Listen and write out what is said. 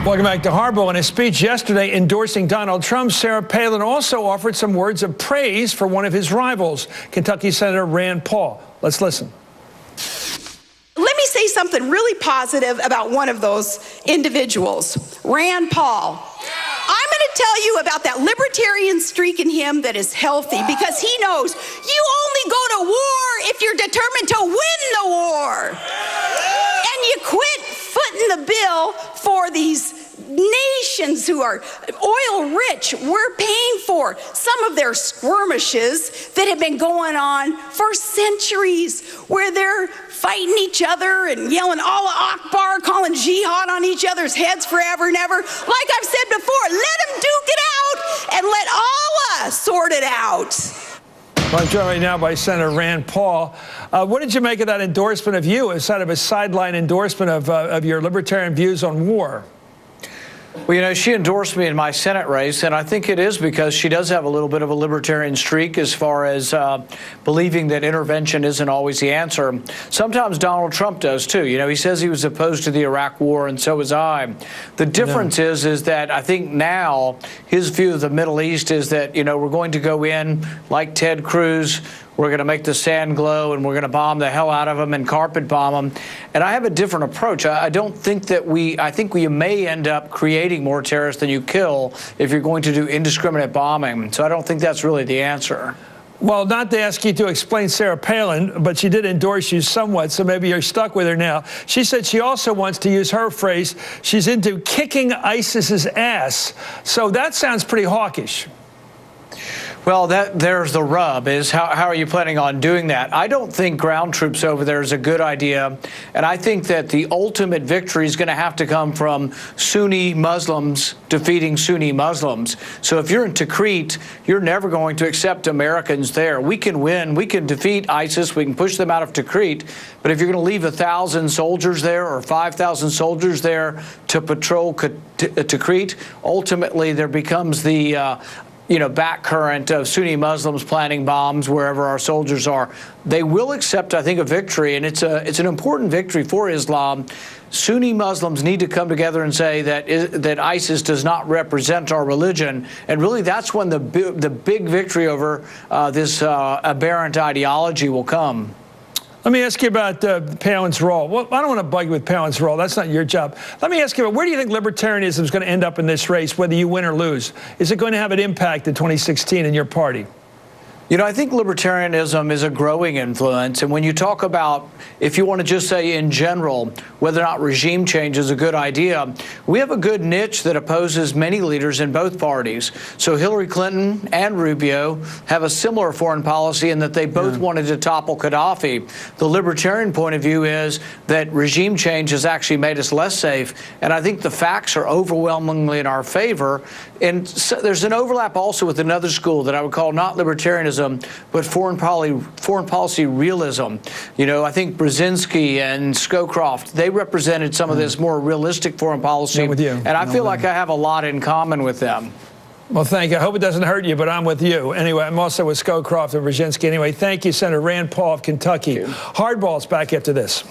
Welcome back to Hardball. In a speech yesterday endorsing Donald Trump, Sarah Palin also offered some words of praise for one of his rivals, Kentucky Senator Rand Paul. Let's listen. Let me say something really positive about one of those individuals, Rand Paul. I'm going to tell you about that libertarian streak in him that is healthy, because he knows you only go to war if you're determined to win the war. And you quit footing the bill for these nations who are oil rich. We're paying for some of their skirmishes that have been going on for centuries, where they're fighting each other and yelling Allah Akbar, calling jihad on each other's heads forever and ever. Like I've said before, let them duke it out and let Allah sort it out. Well, I'm joined right now by Senator Rand Paul. What did you make of that endorsement of you, as sort of a sideline endorsement of your libertarian views on war? Well, you know, she endorsed me in my Senate race, and I think it is because she does have a little bit of a libertarian streak as far as believing that intervention isn't always the answer. Sometimes Donald Trump does, too. You know, he says he was opposed to the Iraq War, and so was I. The difference is that I think now his view of the Middle East is that, you know, we're going to go in like Ted Cruz. We're going to make the sand glow, and we're going to bomb the hell out of them and carpet bomb them. And I have a different approach. I don't think that I think we may end up creating more terrorists than you kill if you're going to do indiscriminate bombing. So I don't think that's really the answer. Well, not to ask you to explain Sarah Palin, but she did endorse you somewhat, so maybe you're stuck with her now. She said she also wants to use her phrase, she's into kicking ISIS's ass. So that sounds pretty hawkish. Well, there's the rub, is how are you planning on doing that? I don't think ground troops over there is a good idea, and I think that the ultimate victory is going to have to come from Sunni Muslims defeating Sunni Muslims. So if you're in Tikrit, you're never going to accept Americans there. We can win, we can defeat ISIS, we can push them out of Tikrit, but if you're going to leave 1,000 soldiers there or 5,000 soldiers there to patrol Tikrit, ultimately there becomes the back current of Sunni Muslims planting bombs wherever our soldiers are. They will accept, I think, a victory, and it's an important victory for Islam. Sunni Muslims need to come together and say that ISIS does not represent our religion, and really that's when the big victory over this aberrant ideology will come. Let me ask you about Palin's role. Well, I don't want to bug you with Palin's role. That's not your job. Let me ask you about, where do you think libertarianism is going to end up in this race, whether you win or lose? Is it going to have an impact in 2016 in your party? You know, I think libertarianism is a growing influence. And when you talk about, if you want to just say in general, whether or not regime change is a good idea, we have a good niche that opposes many leaders in both parties. So Hillary Clinton and Rubio have a similar foreign policy in that they both wanted to topple Gaddafi. The libertarian point of view is that regime change has actually made us less safe. And I think the facts are overwhelmingly in our favor. And so there's an overlap also with another school that I would call not libertarianism, but foreign policy realism. You know, I think Brzezinski and Scowcroft, they represented some of this more realistic foreign policy. I'm with you. And I feel like I have a lot in common with them. Well, thank you. I hope it doesn't hurt you, but I'm with you. Anyway, I'm also with Scowcroft and Brzezinski. Anyway, thank you, Senator Rand Paul of Kentucky. Hardball's back after this.